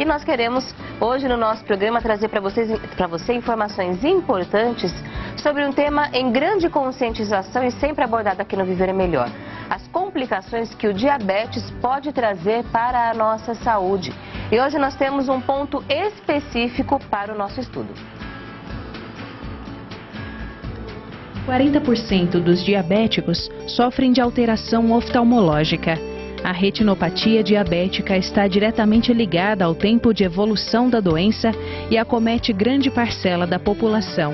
E nós queremos, hoje no nosso programa, trazer para você informações importantes sobre um tema em grande conscientização e sempre abordado aqui no Viver é Melhor. As complicações que o diabetes pode trazer para a nossa saúde. E hoje nós temos um ponto específico para o nosso estudo. 40% dos diabéticos sofrem de alteração oftalmológica. A retinopatia diabética está diretamente ligada ao tempo de evolução da doença e acomete grande parcela da população.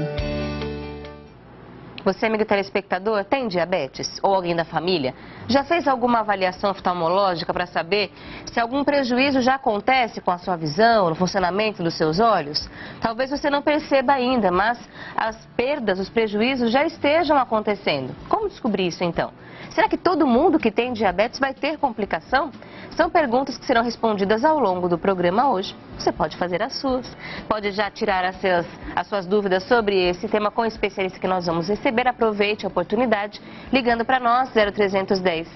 Você, amigo telespectador, tem diabetes? Ou alguém da família? Já fez alguma avaliação oftalmológica para saber se algum prejuízo já acontece com a sua visão, no funcionamento dos seus olhos? Talvez você não perceba ainda, mas as perdas, os prejuízos já estejam acontecendo. Como descobrir isso então? Será que todo mundo que tem diabetes vai ter complicação? São perguntas que serão respondidas ao longo do programa hoje. Você pode fazer as suas, pode já tirar as suas dúvidas sobre esse tema com o especialista que nós vamos receber. Aproveite a oportunidade ligando para nós, 0310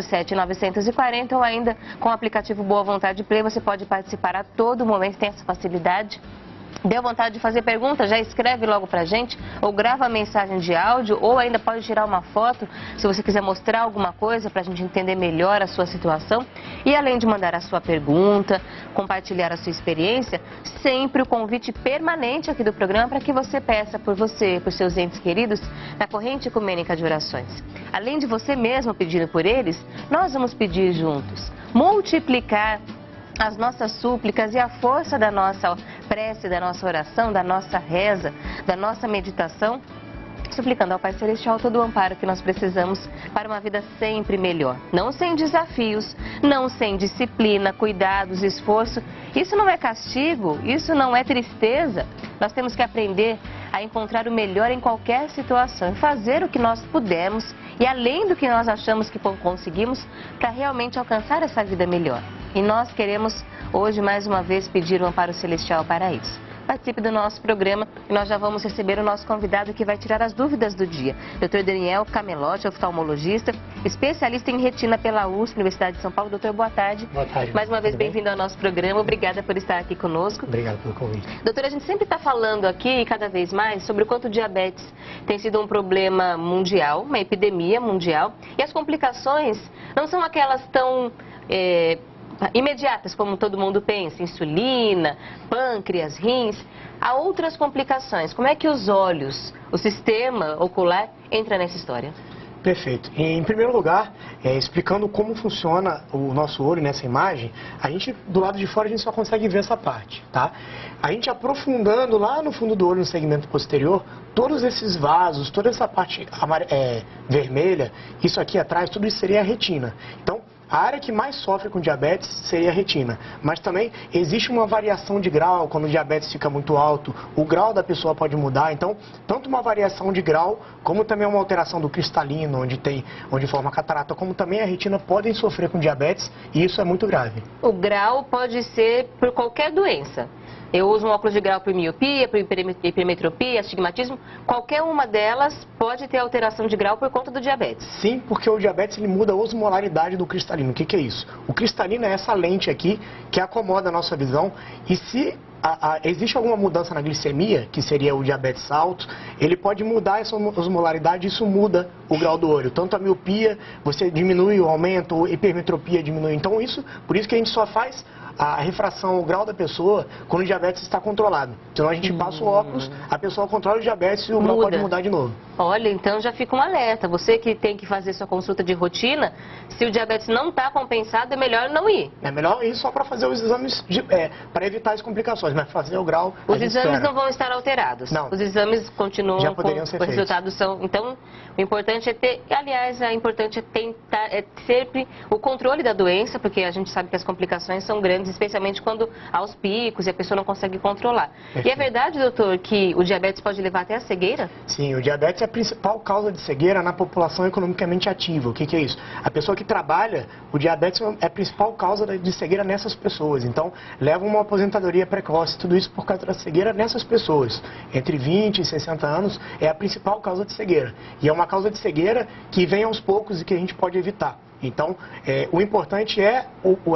07 940, ou ainda com o aplicativo Boa Vontade Play. Você pode participar a todo momento, tem essa facilidade. Deu vontade de fazer pergunta? Já escreve logo pra gente, ou grava a mensagem de áudio, ou ainda pode tirar uma foto, se você quiser mostrar alguma coisa pra gente entender melhor a sua situação. E além de mandar a sua pergunta, compartilhar a sua experiência, sempre o convite permanente aqui do programa para que você peça por você, por seus entes queridos, na corrente ecumênica de orações. Além de você mesmo pedir por eles, nós vamos pedir juntos, multiplicar as nossas súplicas e a força da nossa prece, da nossa oração, da nossa reza, da nossa meditação, suplicando ao Pai Celestial todo o amparo que nós precisamos para uma vida sempre melhor. Não sem desafios, não sem disciplina, cuidados, esforço. Isso não é castigo, isso não é tristeza. Nós temos que aprender a encontrar o melhor em qualquer situação, fazer o que nós pudermos e além do que nós achamos que conseguimos para realmente alcançar essa vida melhor. E nós queremos hoje mais uma vez pedir o amparo celestial para isso. Participe do nosso programa e nós já vamos receber o nosso convidado que vai tirar as dúvidas do dia. Dr. Daniel Camelotti, oftalmologista, especialista em retina pela USP, Universidade de São Paulo. Doutor, boa tarde. Boa tarde. Mais uma vez, bem-vindo ao nosso programa. Obrigada por estar aqui conosco. Obrigado pelo convite. Doutor, a gente sempre está falando aqui, cada vez mais, sobre o quanto o diabetes tem sido um problema mundial, uma epidemia mundial, e as complicações não são aquelas tão imediatas, como todo mundo pensa, insulina, pâncreas, rins. Há outras complicações. Como é que os olhos, o sistema ocular entra nessa história? Perfeito. Em primeiro lugar, explicando como funciona o nosso olho nessa imagem, a gente, do lado de fora, a gente só consegue ver essa parte, tá? A gente aprofundando lá no fundo do olho, no segmento posterior, todos esses vasos, toda essa parte vermelha, isso aqui atrás, tudo isso seria a retina. Então, a área que mais sofre com diabetes seria a retina, mas também existe uma variação de grau. Quando o diabetes fica muito alto, o grau da pessoa pode mudar. Então, tanto uma variação de grau, como também uma alteração do cristalino, onde forma catarata, como também a retina podem sofrer com diabetes, e isso é muito grave. O grau pode ser por qualquer doença. Eu uso um óculos de grau por miopia, por hipermetropia, astigmatismo. Qualquer uma delas pode ter alteração de grau por conta do diabetes. Sim, porque o diabetes ele muda a osmolaridade do cristalino. O que é isso? O cristalino é essa lente aqui que acomoda a nossa visão. E se existe alguma mudança na glicemia, que seria o diabetes alto, ele pode mudar essa osmolaridade e isso muda o grau do olho. Tanto a miopia, você diminui ou aumenta, ou hipermetropia diminui. Então por isso que a gente só faz a refração, o grau da pessoa, quando o diabetes está controlado. Então a gente passa o óculos, a pessoa controla o diabetes e o grau pode mudar de novo. Olha, então já fica um alerta. Você que tem que fazer sua consulta de rotina, se o diabetes não está compensado, é melhor não ir. É melhor ir só para fazer os exames, para evitar as complicações, mas fazer o grau... Os exames não vão estar alterados. Não. Os exames continuam, já poderiam ser os resultados são... Então, o importante é ter... Aliás, o importante é tentar, sempre o controle da doença, porque a gente sabe que as complicações são grandes, especialmente quando há os picos e a pessoa não consegue controlar. Perfeito. E é verdade, doutor, que o diabetes pode levar até a cegueira? Sim, o diabetes é a principal causa de cegueira na população economicamente ativa. O que é isso? A pessoa que trabalha, o diabetes é a principal causa de cegueira nessas pessoas. Então, leva uma aposentadoria precoce, tudo isso por causa da cegueira nessas pessoas. Entre 20 e 60 anos é a principal causa de cegueira. E é uma causa de cegueira que vem aos poucos e que a gente pode evitar. Então, o importante é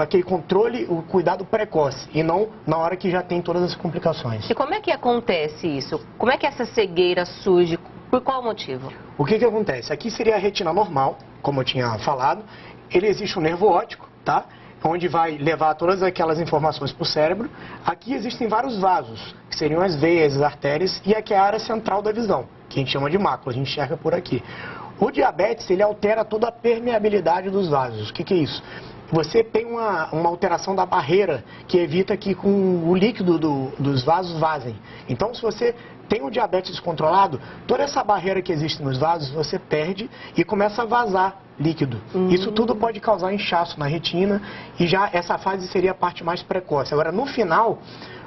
aquele controle, o cuidado precoce, e não na hora que já tem todas as complicações. E como é que acontece isso? Como é que essa cegueira surge? Por qual motivo? O que acontece? Aqui seria a retina normal, como eu tinha falado. Ele existe um nervo óptico, tá? Onde vai levar todas aquelas informações para o cérebro. Aqui existem vários vasos, que seriam as veias, as artérias, e aqui é a área central da visão, que a gente chama de mácula, a gente enxerga por aqui. O diabetes, ele altera toda a permeabilidade dos vasos. O que é isso? Você tem uma alteração da barreira que evita que o líquido dos vasos vazem. Então, se você tem o diabetes descontrolado, toda essa barreira que existe nos vasos, você perde e começa a vazar líquido. Isso tudo pode causar inchaço na retina e já essa fase seria a parte mais precoce. Agora, no final,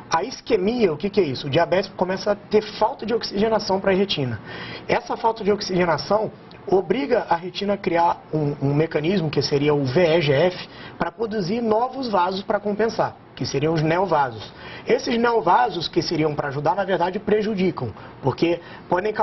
a isquemia, o que é isso? O diabetes começa a ter falta de oxigenação para a retina. Essa falta de oxigenação obriga a retina a criar um mecanismo, que seria o VEGF, para produzir novos vasos para compensar, que seriam os neovasos. Esses neovasos, que seriam para ajudar, na verdade prejudicam, porque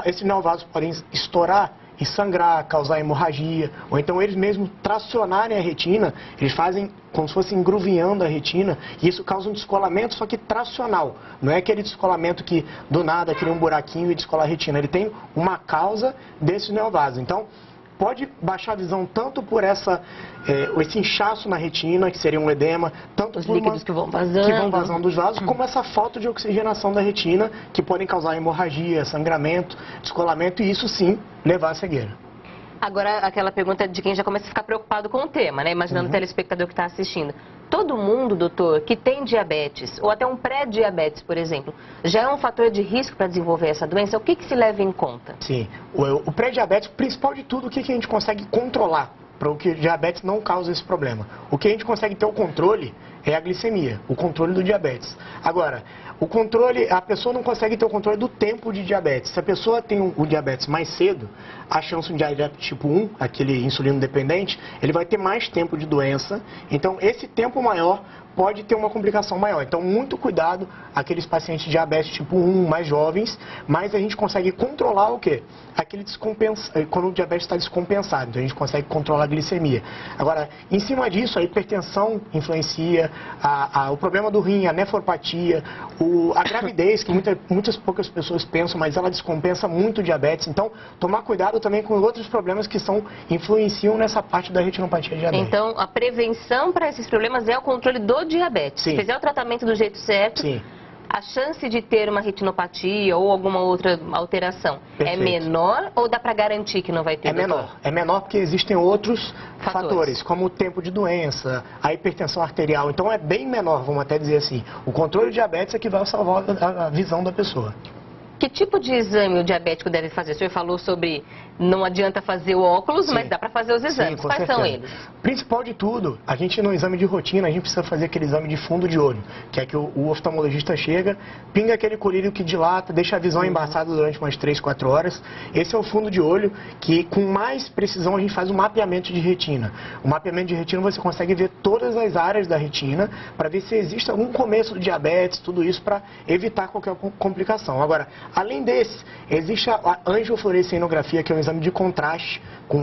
esses neovasos podem estourar e sangrar, causar hemorragia, ou então eles mesmos tracionarem a retina, eles fazem como se fosse engruvinhando a retina, e isso causa um descolamento, só que tracional. Não é aquele descolamento que do nada cria um buraquinho e descola a retina, ele tem uma causa desses neovasos. Então, pode baixar a visão tanto por esse inchaço na retina, que seria um edema, tanto os por líquidos que vão vazando dos vasos, como essa falta de oxigenação da retina, que podem causar hemorragia, sangramento, descolamento, e isso sim levar à cegueira. Agora, aquela pergunta de quem já começa a ficar preocupado com o tema, né? Imaginando o telespectador que está assistindo. Todo mundo, doutor, que tem diabetes, ou até um pré-diabetes, por exemplo, já é um fator de risco para desenvolver essa doença? O que se leva em conta? Sim, o pré-diabetes, o principal de tudo, o que a gente consegue controlar para que o diabetes não cause esse problema? O que a gente consegue ter o controle é a glicemia, o controle do diabetes. Agora, o controle, a pessoa não consegue ter o controle do tempo de diabetes. Se a pessoa tem o diabetes mais cedo, a chance de um diabetes tipo 1, aquele insulino dependente, ele vai ter mais tempo de doença. Então, esse tempo maior pode ter uma complicação maior. Então, muito cuidado aqueles pacientes de diabetes tipo 1, mais jovens, mas a gente consegue controlar o quê? Quando o diabetes está descompensado, então a gente consegue controlar a glicemia. Agora, em cima disso, a hipertensão influencia, o problema do rim, a nefropatia, a gravidez, que muitas poucas pessoas pensam, mas ela descompensa muito o diabetes. Então, tomar cuidado também com outros problemas que influenciam nessa parte da retinopatia diabética. Então, a prevenção para esses problemas é o controle do diabetes. Sim. Se fizer o tratamento do jeito certo, sim, a chance de ter uma retinopatia ou alguma outra alteração é Perfeito. menor, ou dá para garantir que não vai ter? É menor porque existem outros fatores, como o tempo de doença, a hipertensão arterial. Então é bem menor, vamos até dizer assim. O controle de diabetes é que vai salvar a visão da pessoa. Que tipo de exame o diabético deve fazer? O senhor falou sobre não adianta fazer o óculos, Sim. mas dá para fazer os exames. Sim, com Quais certeza. são eles? Principal de tudo, a gente no exame de rotina, a gente precisa fazer aquele exame de fundo de olho, que é que o oftalmologista chega, pinga aquele colírio que dilata, deixa a visão embaçada durante umas 3, 4 horas. Esse é o fundo de olho, que com mais precisão a gente faz um mapeamento de retina. O mapeamento de retina você consegue ver todas as áreas da retina, para ver se existe algum começo do diabetes, tudo isso para evitar qualquer complicação. Agora, além desse, existe a angiofluoresceinografia, que é um exame de contraste com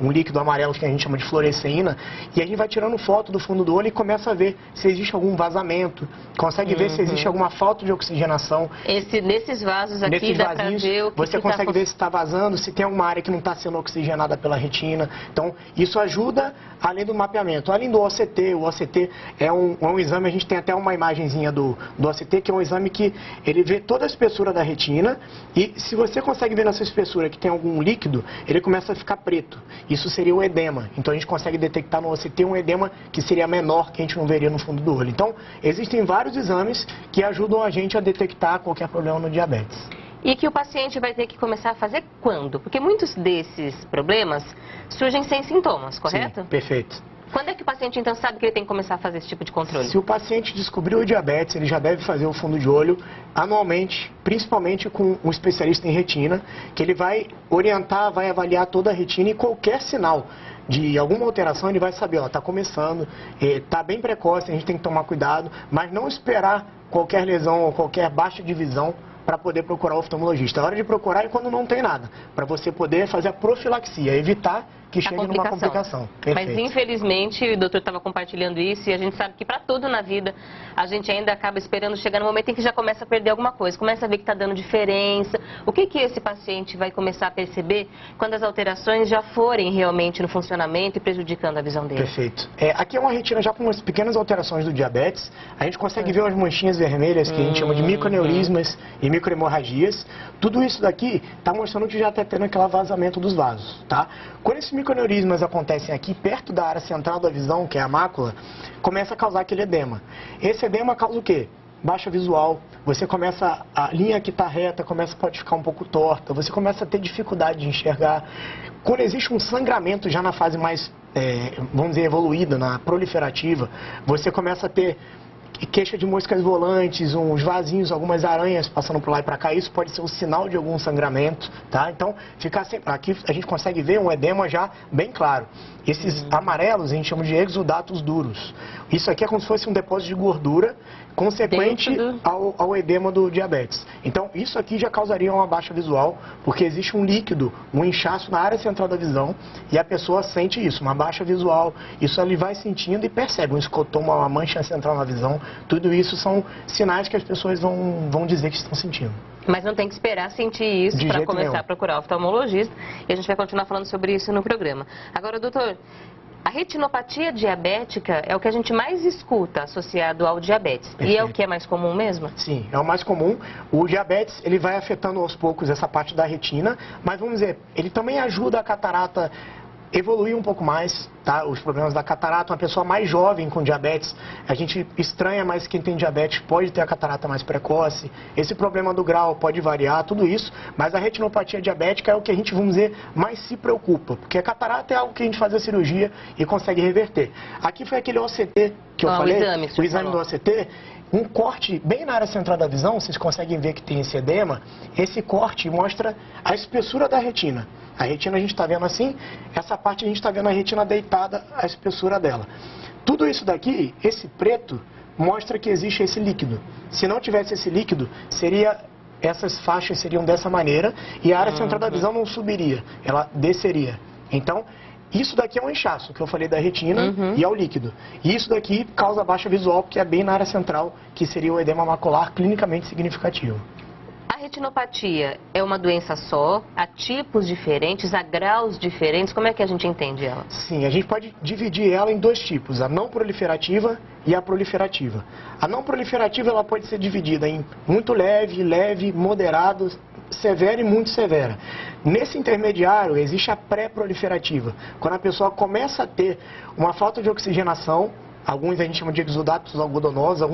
um líquido amarelo que a gente chama de fluoresceína, e a gente vai tirando foto do fundo do olho e começa a ver se existe algum vazamento, consegue ver se existe alguma falta de oxigenação. Nesses vasos aqui dá para ver o que você consegue ver se está vazando, se tem alguma área que não está sendo oxigenada pela retina. Então, isso ajuda além do mapeamento. Além do OCT, o OCT é um exame, a gente tem até uma imagenzinha do OCT, que é um exame que ele vê toda a espessura da retina, e se você consegue ver nessa espessura que tem algum líquido, ele começa a ficar preto. Isso seria o edema. Então a gente consegue detectar no OCT um edema que seria menor, que a gente não veria no fundo do olho. Então, existem vários exames que ajudam a gente a detectar qualquer problema no diabetes. E que o paciente vai ter que começar a fazer quando? Porque muitos desses problemas surgem sem sintomas, correto? Sim, perfeito. Quando é que o paciente, então, sabe que ele tem que começar a fazer esse tipo de controle? Se o paciente descobriu o diabetes, ele já deve fazer o fundo de olho anualmente, principalmente com um especialista em retina, que ele vai orientar, vai avaliar toda a retina, e qualquer sinal de alguma alteração, ele vai saber, ó, está começando, está bem precoce, a gente tem que tomar cuidado, mas não esperar qualquer lesão ou qualquer baixa de visão para poder procurar o oftalmologista. A hora de procurar é quando não tem nada, para você poder fazer a profilaxia, evitar que chegue numa complicação. Mas infelizmente o doutor estava compartilhando isso e a gente sabe que para tudo na vida a gente ainda acaba esperando chegar no momento em que já começa a perder alguma coisa, começa a ver que está dando diferença. O que esse paciente vai começar a perceber quando as alterações já forem realmente no funcionamento e prejudicando a visão dele? Perfeito. Aqui é uma retina já com umas pequenas alterações do diabetes. A gente consegue ver umas manchinhas vermelhas que a gente chama de microaneurismas e microhemorragias. Tudo isso daqui está mostrando que já está tendo aquele vazamento dos vasos, tá? Quando esses microaneurismas acontecem aqui perto da área central da visão, que é a mácula, começa a causar aquele edema. Esse edema causa o quê? Baixa visual, você começa, a linha que está reta pode ficar um pouco torta, você começa a ter dificuldade de enxergar. Quando existe um sangramento já na fase mais, vamos dizer, evoluída, na proliferativa, você começa a ter queixa de moscas volantes, uns vasinhos, algumas aranhas passando por lá e para cá. Isso pode ser um sinal de algum sangramento, tá? Então, aqui a gente consegue ver um edema já bem claro. Esses amarelos a gente chama de exudatos duros. Isso aqui é como se fosse um depósito de gordura consequente ao edema do diabetes. Então, isso aqui já causaria uma baixa visual, porque existe um líquido, um inchaço na área central da visão, e a pessoa sente isso, uma baixa visual. Isso ele vai sentindo e percebe um escotoma, uma mancha central na visão. Tudo isso são sinais que as pessoas vão dizer que estão sentindo. Mas não tem que esperar sentir isso para começar a procurar o oftalmologista. E a gente vai continuar falando sobre isso no programa. Agora, doutor, a retinopatia diabética é o que a gente mais escuta associado ao diabetes. Perfeito. E é o que é mais comum mesmo? Sim, é o mais comum. O diabetes, ele vai afetando aos poucos essa parte da retina, mas vamos dizer, ele também ajuda a catarata evoluir um pouco mais, tá? Os problemas da catarata, uma pessoa mais jovem com diabetes, a gente estranha, mas quem tem diabetes pode ter a catarata mais precoce. Esse problema do grau pode variar, tudo isso, mas a retinopatia diabética é o que a gente, vamos dizer, mais se preocupa, porque a catarata é algo que a gente faz a cirurgia e consegue reverter. Aqui foi aquele OCT que eu falei, o exame do OCT, um corte bem na área central da visão, vocês conseguem ver que tem esse edema. Esse corte mostra a espessura da retina. A retina a gente está vendo assim, essa parte a gente está vendo a retina deitada, a espessura dela. Tudo isso daqui, esse preto, mostra que existe esse líquido. Se não tivesse esse líquido, essas faixas seriam dessa maneira e a área central da visão não subiria, ela desceria. Então, isso daqui é um inchaço, que eu falei da retina, e é o líquido. E isso daqui causa baixa visual, porque é bem na área central, que seria o edema macular clinicamente significativo. A retinopatia é uma doença só? Há tipos diferentes, há graus diferentes? Como é que a gente entende ela? Sim, a gente pode dividir ela em dois tipos, a não proliferativa e a proliferativa. A não proliferativa ela pode ser dividida em muito leve, leve, moderado, severa e muito severa. Nesse intermediário existe a pré-proliferativa, quando a pessoa começa a ter uma falta de oxigenação, alguns a gente chama de exudatos algodonosos,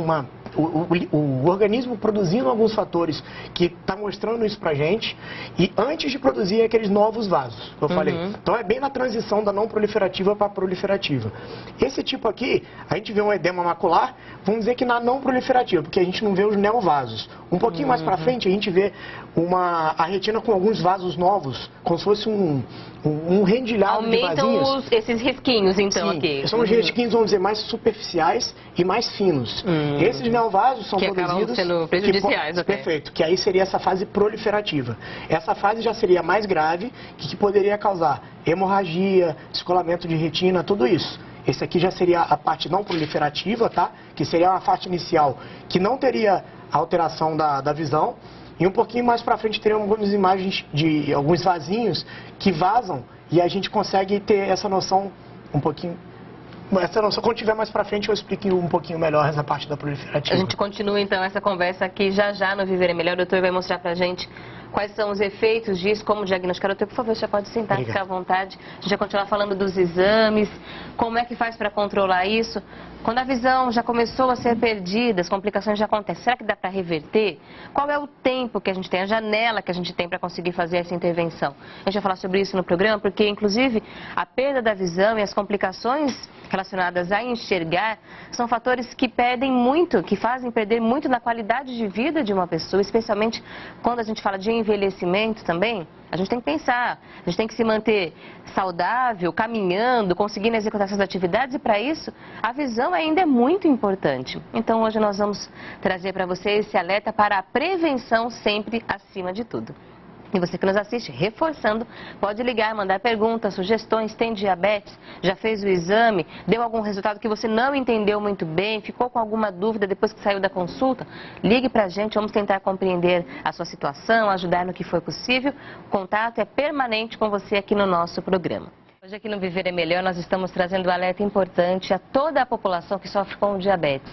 o organismo produzindo alguns fatores que está mostrando isso pra gente, e antes de produzir aqueles novos vasos que eu falei. Então é bem na transição da não proliferativa para a proliferativa. Esse tipo aqui, a gente vê um edema macular, vamos dizer que na não proliferativa, porque a gente não vê os neovasos. Um pouquinho mais para frente a gente vê a retina com alguns vasos novos, como se fosse um rendilhado de vasinhos. Aumentam esses risquinhos, então, sim, aqui. São os risquinhos, vamos dizer, mais superficiais e mais finos. Esses neovasos são produzidos... Que acabam sendo prejudiciais, Perfeito, que aí seria essa fase proliferativa. Essa fase já seria mais grave, que poderia causar hemorragia, descolamento de retina, tudo isso. Esse aqui já seria a parte não proliferativa, tá? Que seria uma fase inicial que não teria alteração da visão. E um pouquinho mais para frente teriam algumas imagens de alguns vasinhos que vazam e a gente consegue ter essa noção um pouquinho. Quando tiver mais para frente eu explico um pouquinho melhor essa parte da proliferativa. A gente continua então essa conversa aqui já no Viver é Melhor. O doutor vai mostrar pra gente quais são os efeitos disso, como diagnosticar. Doutor, por favor, você pode sentar, ficar à vontade. A gente vai continuar falando dos exames, como é que faz para controlar isso. Quando a visão já começou a ser perdida, as complicações já acontecem, será que dá para reverter? Qual é o tempo que a gente tem, a janela que a gente tem para conseguir fazer essa intervenção? A gente vai falar sobre isso no programa, porque inclusive a perda da visão e as complicações relacionadas a enxergar são fatores que fazem perder muito na qualidade de vida de uma pessoa, especialmente quando a gente fala de envelhecimento também, a gente tem que pensar, a gente tem que se manter saudável, caminhando, conseguindo executar essas atividades, e para isso a visão ainda é muito importante. Então hoje nós vamos trazer para você esse alerta para a prevenção sempre acima de tudo. E você que nos assiste, reforçando, pode ligar, mandar perguntas, sugestões, tem diabetes, já fez o exame, deu algum resultado que você não entendeu muito bem, ficou com alguma dúvida depois que saiu da consulta, ligue pra gente, vamos tentar compreender a sua situação, ajudar no que for possível. O contato é permanente com você aqui no nosso programa. Hoje aqui no Viver é Melhor nós estamos trazendo um alerta importante a toda a população que sofre com diabetes.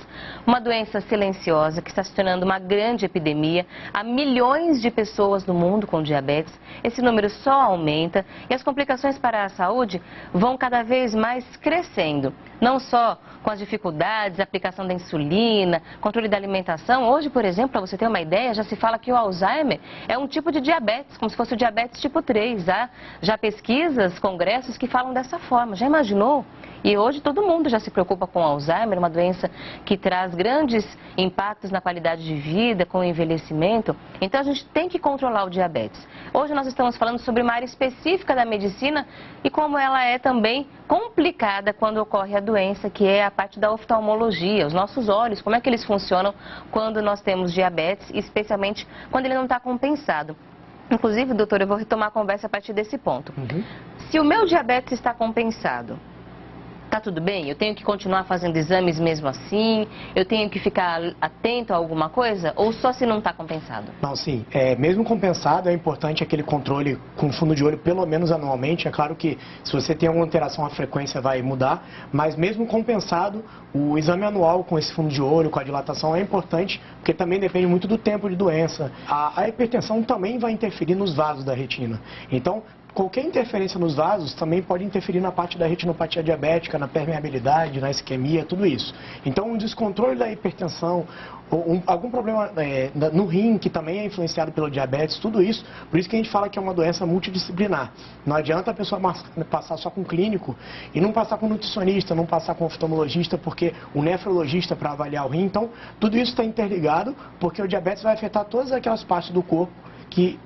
Uma doença silenciosa que está se tornando uma grande epidemia. Há milhões de pessoas no mundo com diabetes. Esse número só aumenta e as complicações para a saúde vão cada vez mais crescendo. Não só com as dificuldades, aplicação da insulina, controle da alimentação. Hoje, por exemplo, para você ter uma ideia, já se fala que o Alzheimer é um tipo de diabetes, como se fosse o diabetes tipo 3. Há já pesquisas, congressos que falam dessa forma. Já imaginou? E hoje todo mundo já se preocupa com Alzheimer, uma doença que traz grandes impactos na qualidade de vida, com o envelhecimento. Então a gente tem que controlar o diabetes. Hoje nós estamos falando sobre uma área específica da medicina e como ela é também complicada quando ocorre a doença, que é a parte da oftalmologia, os nossos olhos, como é que eles funcionam quando nós temos diabetes, especialmente quando ele não está compensado. Inclusive, doutor, eu vou retomar a conversa a partir desse ponto. Se o meu diabetes está compensado, tá tudo bem? Eu tenho que continuar fazendo exames mesmo assim? Eu tenho que ficar atento a alguma coisa? Ou só se não está compensado? Não, sim. Mesmo compensado, é importante aquele controle com fundo de olho pelo menos anualmente. É claro que se você tem alguma alteração, a frequência vai mudar. Mas mesmo compensado, o exame anual com esse fundo de olho, com a dilatação, é importante, porque também depende muito do tempo de doença. A hipertensão também vai interferir nos vasos da retina. Então, qualquer interferência nos vasos também pode interferir na parte da retinopatia diabética, na permeabilidade, na isquemia, tudo isso. Então, um descontrole da hipertensão, algum problema no rim, que também é influenciado pelo diabetes, tudo isso, por isso que a gente fala que é uma doença multidisciplinar. Não adianta a pessoa passar só com clínico e não passar com nutricionista, não passar com oftalmologista, porque o nefrologista para avaliar o rim. Então, tudo isso está interligado, porque o diabetes vai afetar todas aquelas partes do corpo que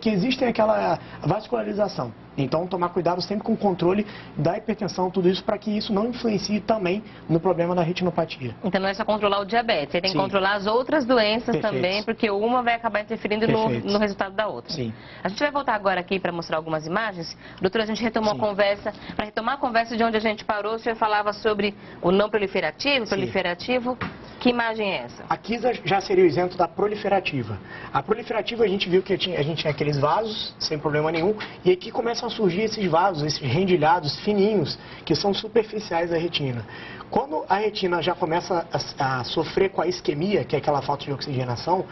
existem aquela vascularização. Então, tomar cuidado sempre com o controle da hipertensão, tudo isso, para que isso não influencie também no problema da retinopatia. Então, não é só controlar o diabetes, você tem que controlar as outras doenças também, porque uma vai acabar interferindo no resultado da outra. Sim. A gente vai voltar agora aqui para mostrar algumas imagens. Doutora, a gente retomou a conversa. Para retomar a conversa de onde a gente parou, o senhor falava sobre o não proliferativo, proliferativo. Que imagem é essa? Aqui já seria o isento da proliferativa. A proliferativa, a gente viu que a gente tinha aqueles vasos, sem problema nenhum, e aqui começam a surgir esses vasos, esses rendilhados fininhos, que são superficiais da retina. Quando a retina já começa a sofrer com a isquemia, que é aquela falta de oxigenação,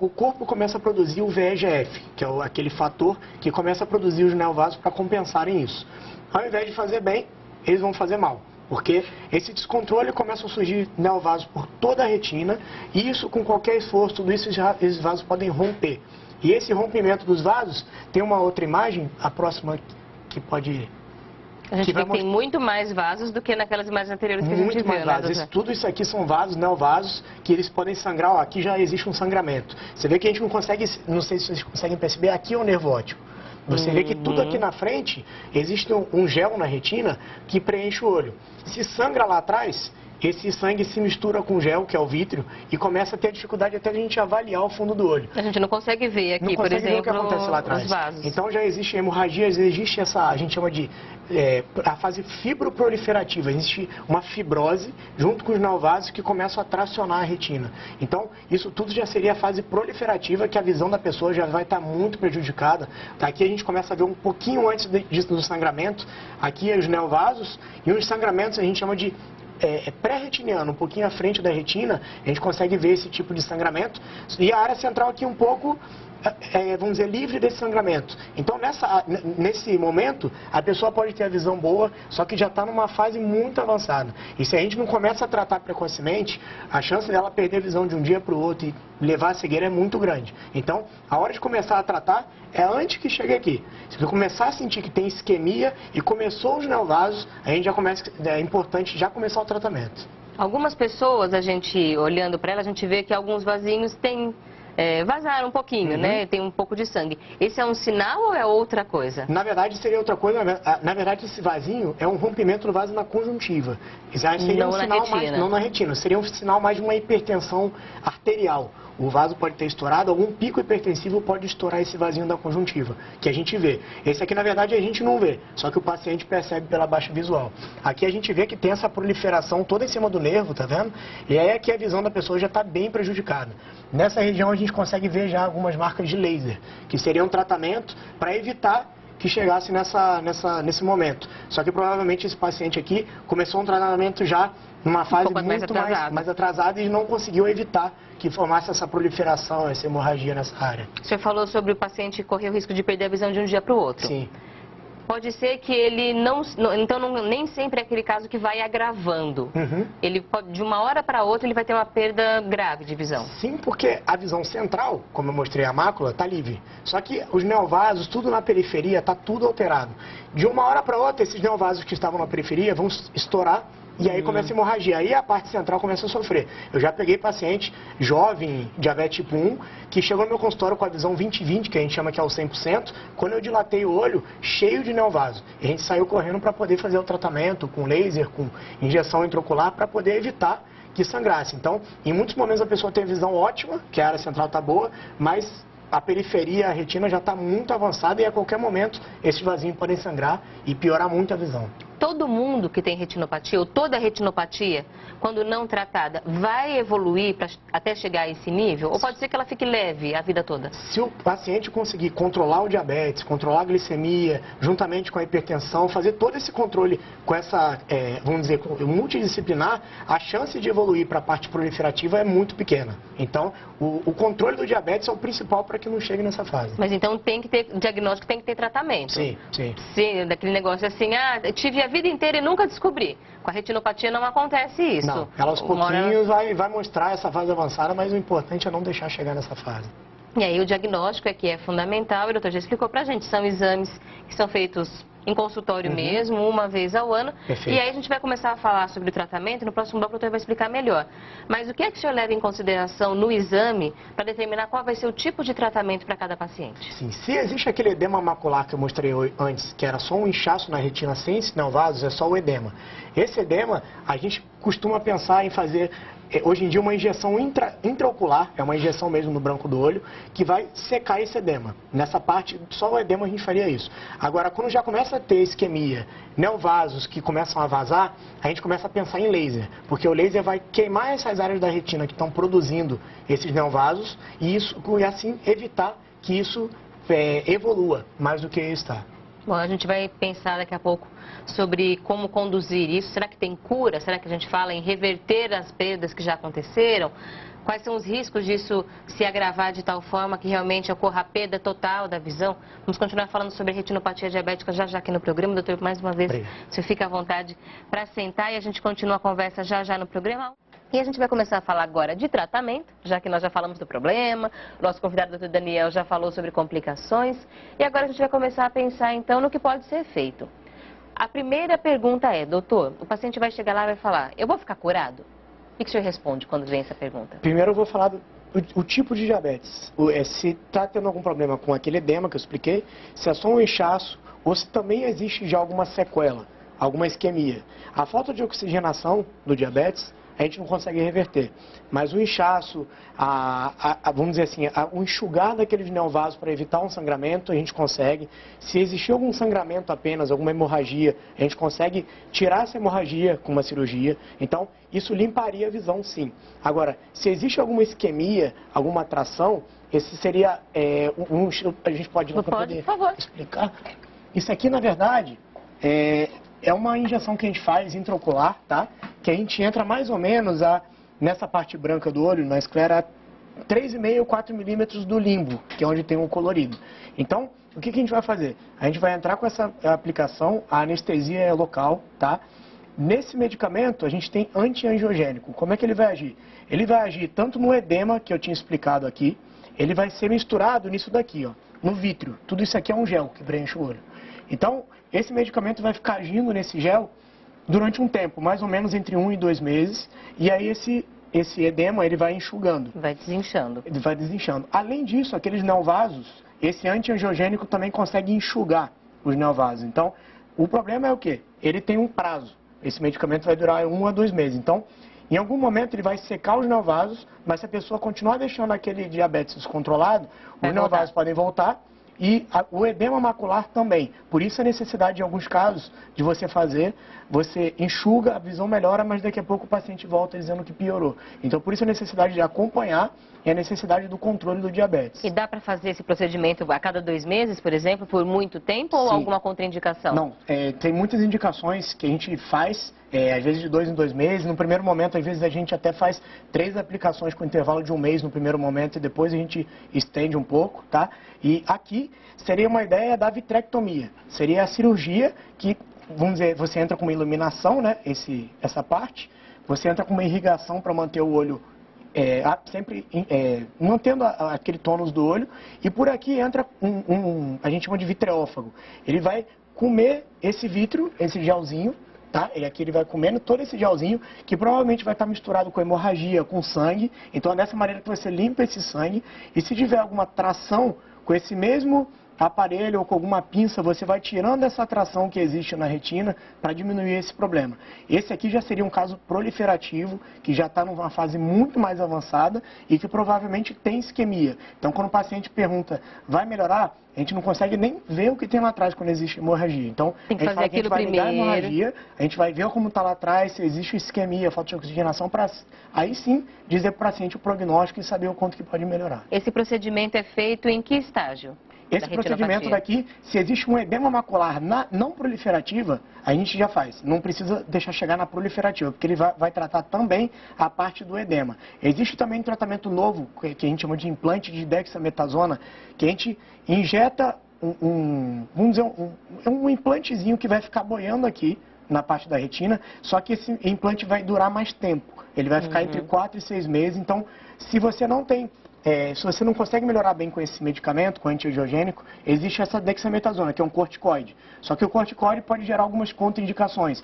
o corpo começa a produzir o VEGF, que é aquele fator que começa a produzir os neovasos para compensarem isso. Ao invés de fazer bem, eles vão fazer mal. Porque esse descontrole começa a surgir neovasos por toda a retina, e isso, com qualquer esforço, tudo isso, esses vasos podem romper. E esse rompimento dos vasos, tem uma outra imagem, a próxima, que pode... A gente vê que tem muito mais vasos do que naquelas imagens anteriores que a gente viu. Muito mais vasos. Tudo isso aqui são vasos, neovasos, que eles podem sangrar. Ó, aqui já existe um sangramento. Você vê que a gente não consegue, não sei se vocês conseguem perceber, aqui é o nervo óptico. Você vê que tudo aqui na frente, existe um gel na retina que preenche o olho. Se sangra lá atrás, esse sangue se mistura com o gel, que é o vítreo, e começa a ter dificuldade até de a gente avaliar o fundo do olho. A gente não consegue ver aqui, por exemplo, o que acontece lá atrás. os vasos. Então já existe hemorragia, existe essa, a gente chama de a fase fibroproliferativa. Existe uma fibrose junto com os neovasos que começam a tracionar a retina. Então, isso tudo já seria a fase proliferativa, que a visão da pessoa já vai estar muito prejudicada. Aqui a gente começa a ver um pouquinho antes do sangramento, aqui os neovasos, e os sangramentos a gente chama de pré-retiniano, um pouquinho à frente da retina, a gente consegue ver esse tipo de sangramento. E a área central aqui um pouco, vamos dizer, livre desse sangramento. Então, nesse momento, a pessoa pode ter a visão boa, só que já está numa fase muito avançada. E se a gente não começa a tratar precocemente, a chance dela perder a visão de um dia para o outro e levar a cegueira é muito grande. Então, a hora de começar a tratar é antes que chegue aqui. Se você começar a sentir que tem isquemia e começou os neovasos, a gente já começa, é importante já começar o tratamento. Algumas pessoas, a gente olhando para elas, a gente vê que alguns vasinhos têm vazar um pouquinho, né? Tem um pouco de sangue. Esse é um sinal ou é outra coisa? Na verdade, seria outra coisa. Na verdade, esse vasinho é um rompimento do vaso na conjuntiva. Já seria não um na sinal retina. mais, não na retina. Seria um sinal mais de uma hipertensão arterial. O vaso pode ter estourado, algum pico hipertensivo pode estourar esse vasinho da conjuntiva, que a gente vê. Esse aqui, na verdade, a gente não vê, só que o paciente percebe pela baixa visual. Aqui a gente vê que tem essa proliferação toda em cima do nervo, tá vendo? E aí aqui a visão da pessoa já está bem prejudicada. Nessa região a gente consegue ver já algumas marcas de laser, que seria um tratamento para evitar que chegasse nesse momento. Só que provavelmente esse paciente aqui começou um tratamento já numa fase muito mais atrasada e não conseguiu evitar que formasse essa proliferação, essa hemorragia nessa área. O senhor falou sobre o paciente correr o risco de perder a visão de um dia para o outro. Sim. Pode ser que ele nem sempre é aquele caso que vai agravando. Ele pode, de uma hora para outra, ele vai ter uma perda grave de visão. Sim, porque a visão central, como eu mostrei a mácula, está livre. Só que os neovasos, tudo na periferia, está tudo alterado. De uma hora para outra, esses neovasos que estavam na periferia vão estourar e aí começa a hemorragia. Aí a parte central começa a sofrer. Eu já peguei paciente jovem, diabetes tipo 1, que chegou no meu consultório com a visão 20/20, que a gente chama que é o 100%, quando eu dilatei o olho, cheio de neovaso. E a gente saiu correndo para poder fazer o tratamento com laser, com injeção intraocular, para poder evitar que sangrasse. Então, em muitos momentos a pessoa tem visão ótima, que a área central está boa, mas a periferia, a retina já está muito avançada e a qualquer momento esses vasinhos podem sangrar e piorar muito a visão. Todo mundo que tem retinopatia, ou toda retinopatia, quando não tratada, vai evoluir até chegar a esse nível? Ou pode ser que ela fique leve a vida toda? Se o paciente conseguir controlar o diabetes, controlar a glicemia, juntamente com a hipertensão, fazer todo esse controle com essa, vamos dizer, multidisciplinar, a chance de evoluir para a parte proliferativa é muito pequena. Então, o controle do diabetes é o principal para que não chegue nessa fase. Mas então tem que ter diagnóstico, tem que ter tratamento. Sim, sim. Sim, daquele negócio assim, tive a vida inteira e nunca descobri. Com a retinopatia não acontece isso. Não, ela aos pouquinhos vai mostrar essa fase avançada, mas o importante é não deixar chegar nessa fase. E aí o diagnóstico é que é fundamental, e o doutor já explicou pra gente, são exames que são feitos em consultório mesmo, uma vez ao ano. Perfeito. E aí a gente vai começar a falar sobre o tratamento, e no próximo bloco o doutor vai explicar melhor. Mas o que é que o senhor leva em consideração no exame para determinar qual vai ser o tipo de tratamento para cada paciente? Sim, se existe aquele edema macular que eu mostrei antes, que era só um inchaço na retina sem neovasos, é só o edema. Esse edema, a gente costuma pensar em fazer, hoje em dia, uma injeção intraocular, é uma injeção mesmo no branco do olho, que vai secar esse edema. Nessa parte, só o edema a gente faria isso. Agora, quando já começa a ter isquemia, neovasos que começam a vazar, a gente começa a pensar em laser, porque o laser vai queimar essas áreas da retina que estão produzindo esses neovasos e assim evitar que isso evolua mais do que está. Bom, a gente vai pensar daqui a pouco sobre como conduzir isso. Será que tem cura? Será que a gente fala em reverter as perdas que já aconteceram? Quais são os riscos disso se agravar de tal forma que realmente ocorra a perda total da visão? Vamos continuar falando sobre retinopatia diabética já aqui no programa. Doutor, mais uma vez, você fica à vontade para sentar e a gente continua a conversa já no programa. E a gente vai começar a falar agora de tratamento, já que nós já falamos do problema, o nosso convidado, doutor Daniel, já falou sobre complicações. E agora a gente vai começar a pensar, então, no que pode ser feito. A primeira pergunta é, doutor, o paciente vai chegar lá e vai falar, eu vou ficar curado? O que o senhor responde quando vem essa pergunta? Primeiro eu vou falar o tipo de diabetes. Se está tendo algum problema com aquele edema que eu expliquei, se é só um inchaço ou se também existe já alguma sequela, alguma isquemia. A falta de oxigenação do diabetes a gente não consegue reverter. Mas o inchaço, vamos dizer assim, o enxugar daqueles neovasos para evitar um sangramento, a gente consegue. Se existir algum sangramento apenas, alguma hemorragia, a gente consegue tirar essa hemorragia com uma cirurgia. Então, isso limparia a visão, sim. Agora, se existe alguma isquemia, alguma atração, esse seria a gente pode por favor, explicar. Isso aqui, na verdade, é uma injeção que a gente faz intraocular, tá? Que a gente entra mais ou menos nessa parte branca do olho, na esclera 3,5 4 milímetros do limbo, que é onde tem o colorido. Então, o que a gente vai fazer? A gente vai entrar com essa aplicação, a anestesia é local, tá? Nesse medicamento, a gente tem antiangiogênico. Como é que ele vai agir? Ele vai agir tanto no edema, que eu tinha explicado aqui, ele vai ser misturado nisso daqui, ó, no vítreo. Tudo isso aqui é um gel que preenche o olho. Então, esse medicamento vai ficar agindo nesse gel durante um tempo, mais ou menos entre 1 e 2 meses, e aí esse esse edema ele vai enxugando. Vai desinchando. Ele vai desinchando. Além disso, aqueles neovasos, esse antiangiogênico também consegue enxugar os neovasos. Então, o problema é o quê? Ele tem um prazo. Esse medicamento vai durar 1 a 2 meses. Então, em algum momento ele vai secar os neovasos, mas se a pessoa continuar deixando aquele diabetes descontrolado, os neovasos podem voltar e o edema macular também. Por isso a necessidade, em alguns casos, de você enxuga, a visão melhora, mas daqui a pouco o paciente volta dizendo que piorou. Então, por isso a necessidade de acompanhar e a necessidade do controle do diabetes. E dá para fazer esse procedimento a cada 2 meses, por exemplo, por muito tempo ou Sim. alguma contraindicação? Não, tem muitas indicações que a gente faz, às vezes de 2 em 2 meses. No primeiro momento, às vezes a gente até faz 3 aplicações com intervalo de 1 mês no primeiro momento e depois a gente estende um pouco, tá? E aqui seria uma ideia da vitrectomia. Seria a cirurgia que, vamos dizer, você entra com uma iluminação, né? Essa parte, você entra com uma irrigação para manter o olho sempre mantendo aquele tônus do olho, e por aqui entra a gente chama de vitreófago. Ele vai comer esse vítreo, esse gelzinho, tá? Ele vai comendo todo esse gelzinho, que provavelmente vai estar misturado com hemorragia, com sangue. Então é dessa maneira que você limpa esse sangue, e se tiver alguma tração com esse mesmo aparelho ou com alguma pinça, você vai tirando essa tração que existe na retina para diminuir esse problema. Esse aqui já seria um caso proliferativo, que já está numa fase muito mais avançada e que provavelmente tem isquemia. Então, quando o paciente pergunta, vai melhorar? A gente não consegue nem ver o que tem lá atrás quando existe hemorragia. Então, tem que fazer aquilo vai ligar a primeiro. Hemorragia, a gente vai ver como está lá atrás, se existe isquemia, falta de oxigenação, para aí sim dizer para o paciente o prognóstico e saber o quanto que pode melhorar. Esse procedimento é feito em que estágio? Esse procedimento daqui, se existe um edema macular não proliferativa, a gente já faz. Não precisa deixar chegar na proliferativa, porque ele vai tratar também a parte do edema. Existe também um tratamento novo, que a gente chama de implante de dexametasona, que a gente injeta um implantezinho que vai ficar boiando aqui na parte da retina, só que esse implante vai durar mais tempo. Ele vai ficar entre 4 e 6 meses. Então, se você não tem... se você não consegue melhorar bem com esse medicamento, com antiangiogênico, existe essa dexametasona, que é um corticoide. Só que o corticoide pode gerar algumas contraindicações,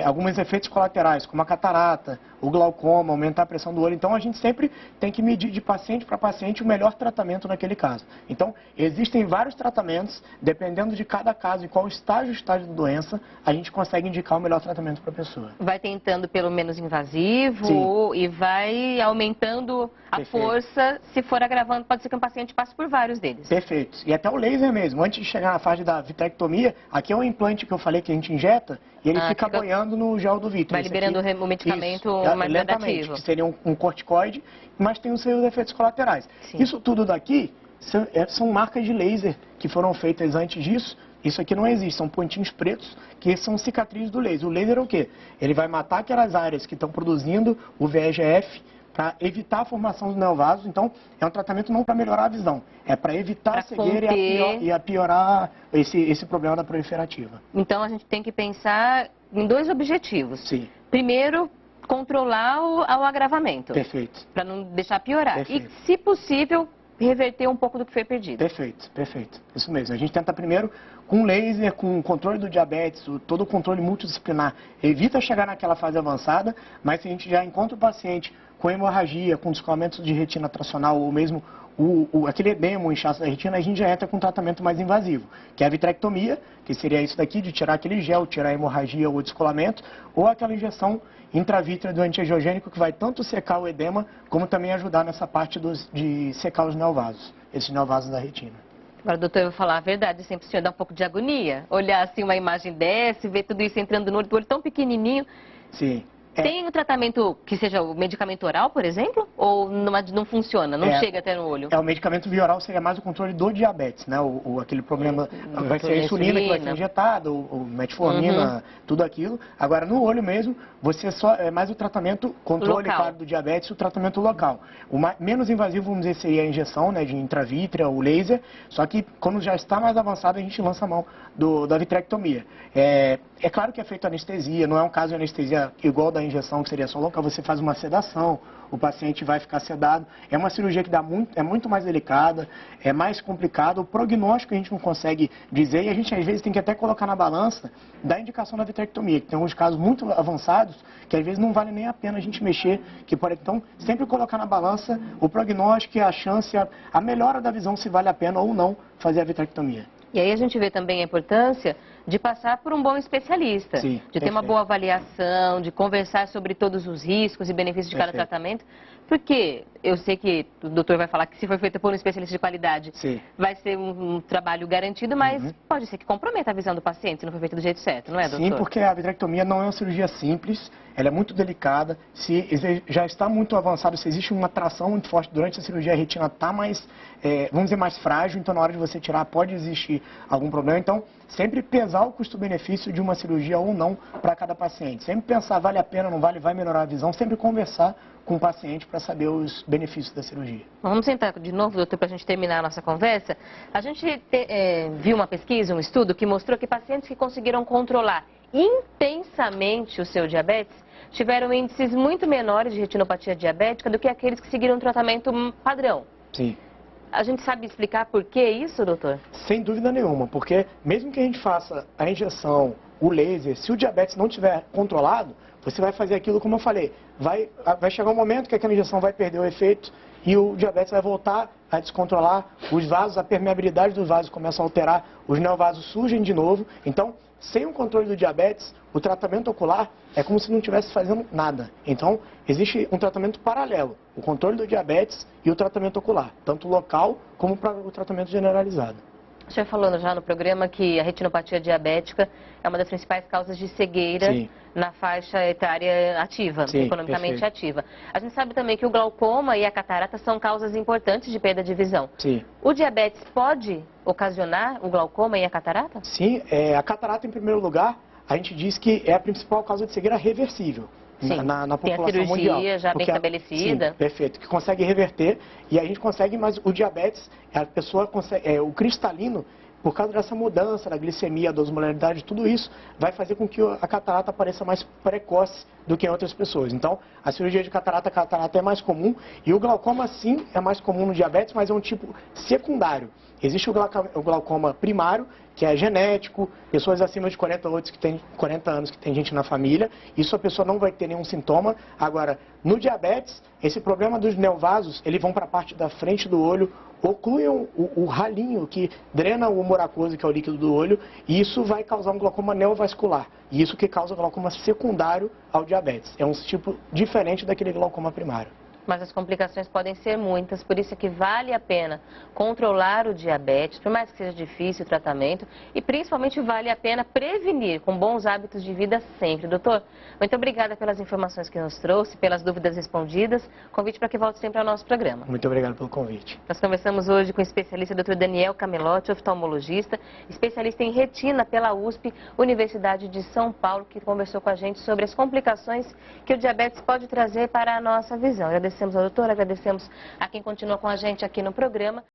alguns efeitos colaterais, como a catarata, o glaucoma, aumentar a pressão do olho. Então, a gente sempre tem que medir de paciente para paciente o melhor tratamento naquele caso. Então, existem vários tratamentos, dependendo de cada caso e qual estágio da doença, a gente consegue indicar o melhor tratamento para a pessoa. Vai tentando pelo menos invasivo. Sim. E vai aumentando a força. Se for agravando, pode ser que um paciente passe por vários deles. Perfeito. E até o laser mesmo. Antes de chegar na fase da vitrectomia, aqui é um implante que eu falei que a gente injeta e ele fica boiando no gel do vítreo. Vai liberando o medicamento mais lentamente, que seria um corticoide, mas tem os seus efeitos colaterais. Sim. Isso tudo daqui são marcas de laser que foram feitas antes disso. Isso aqui não existe, são pontinhos pretos que são cicatrizes do laser. O laser é o quê? Ele vai matar aquelas áreas que estão produzindo o VEGF para evitar a formação dos neovasos. Então, é um tratamento não para melhorar a visão, é para evitar a cegueira e a piorar esse problema da proliferativa. Então, a gente tem que pensar em 2 objetivos. Sim. Primeiro, controlar o agravamento. Perfeito. Para não deixar piorar. Perfeito. E, se possível, reverter um pouco do que foi perdido. Perfeito, perfeito. Isso mesmo. A gente tenta primeiro com laser, com o controle do diabetes, todo o controle multidisciplinar. Evita chegar naquela fase avançada, mas se a gente já encontra o paciente com hemorragia, com descolamento de retina tracional ou mesmo aquele edema, o inchaço da retina, a gente já entra com um tratamento mais invasivo, que é a vitrectomia, que seria isso daqui, de tirar aquele gel, tirar a hemorragia ou o descolamento, ou aquela injeção intravítrea do antiangiogênico que vai tanto secar o edema, como também ajudar nessa parte de secar os neovasos, esses neovasos da retina. Agora, doutor, eu vou falar a verdade, sempre o senhor dá um pouco de agonia, olhar assim uma imagem dessa, ver tudo isso entrando no olho tão pequenininho. Sim. Tem um tratamento que seja o medicamento oral, por exemplo? Ou não funciona, não chega até no olho? O medicamento via oral seria mais o controle do diabetes, né? Aquele problema, vai ser a insulina que vai ser injetada, o metformina, tudo aquilo. Agora, no olho mesmo, você só é mais o tratamento, controle claro, do diabetes, o tratamento local. O menos invasivo, vamos dizer, seria a injeção, né, de intravítrea, o laser, só que quando já está mais avançado, a gente lança a mão da vitrectomia. É claro que é feito anestesia, não é um caso de anestesia igual da injeção, que seria só local, você faz uma sedação, o paciente vai ficar sedado. É uma cirurgia que é muito mais delicada, é mais complicada, o prognóstico a gente não consegue dizer e a gente às vezes tem que até colocar na balança da indicação da vitrectomia, que tem uns casos muito avançados que às vezes não vale nem a pena a gente mexer, que pode então sempre colocar na balança o prognóstico e a chance, a melhora da visão, se vale a pena ou não fazer a vitrectomia. E aí a gente vê também a importância de passar por um bom especialista, Sim, de ter uma boa avaliação, de conversar sobre todos os riscos e benefícios de cada tratamento, porque eu sei que o doutor vai falar que se for feito por um especialista de qualidade, Sim. vai ser um trabalho garantido, mas pode ser que comprometa a visão do paciente se não for feito do jeito certo, não é, doutor? Sim, porque a vitrectomia não é uma cirurgia simples, ela é muito delicada, se já está muito avançado, se existe uma tração muito forte durante a cirurgia, a retina está mais, vamos dizer, mais frágil, então na hora de você tirar pode existir algum problema, então sempre pesar o custo-benefício de uma cirurgia ou não para cada paciente, sempre pensar vale a pena, não vale, vai melhorar a visão, sempre conversar com o paciente para saber os benefícios da cirurgia. Vamos sentar de novo, doutor, para a gente terminar a nossa conversa. A gente viu uma pesquisa, um estudo, que mostrou que pacientes que conseguiram controlar intensamente o seu diabetes tiveram índices muito menores de retinopatia diabética do que aqueles que seguiram um tratamento padrão. Sim. A gente sabe explicar por que isso, doutor? Sem dúvida nenhuma, porque mesmo que a gente faça a injeção, o laser, se o diabetes não estiver controlado, você vai fazer aquilo como eu falei, vai chegar um momento que aquela injeção vai perder o efeito e o diabetes vai voltar a descontrolar, os vasos, a permeabilidade dos vasos começa a alterar, os neovasos surgem de novo, então sem o controle do diabetes, o tratamento ocular é como se não estivesse fazendo nada. Então, existe um tratamento paralelo, o controle do diabetes e o tratamento ocular, tanto local como para o tratamento generalizado. O senhor falou já no programa que a retinopatia diabética é uma das principais causas de cegueira na faixa etária ativa, economicamente ativa. A gente sabe também que o glaucoma e a catarata são causas importantes de perda de visão. Sim. O diabetes pode ocasionar o glaucoma e a catarata? Sim, a catarata, em primeiro lugar, a gente diz que é a principal causa de cegueira reversível. Na população tem a cirurgia mundial, já bem estabelecida. Sim, perfeito, que consegue reverter e a gente consegue, mas o diabetes, a pessoa consegue, o cristalino, por causa dessa mudança da glicemia, da osmolaridade, tudo isso vai fazer com que a catarata apareça mais precoce do que em outras pessoas. Então, a cirurgia de catarata é mais comum e o glaucoma sim é mais comum no diabetes, mas é um tipo secundário. Existe o glaucoma primário, que é genético, pessoas acima de 40 anos que tem gente na família, isso a pessoa não vai ter nenhum sintoma. Agora, no diabetes, esse problema dos neovasos, eles vão para a parte da frente do olho, ocluem o ralinho que drena o humor aquoso, que é o líquido do olho, e isso vai causar um glaucoma neovascular. E isso que causa glaucoma secundário ao diabetes. É um tipo diferente daquele glaucoma primário. Mas as complicações podem ser muitas, por isso é que vale a pena controlar o diabetes, por mais que seja difícil o tratamento, e principalmente vale a pena prevenir com bons hábitos de vida sempre. Doutor, muito obrigada pelas informações que nos trouxe, pelas dúvidas respondidas. Convite para que volte sempre ao nosso programa. Muito obrigado pelo convite. Nós conversamos hoje com o especialista Dr. Daniel Camelotti, oftalmologista, especialista em retina pela USP, Universidade de São Paulo, que conversou com a gente sobre as complicações que o diabetes pode trazer para a nossa visão. Agradecemos ao doutor, agradecemos a quem continua com a gente aqui no programa.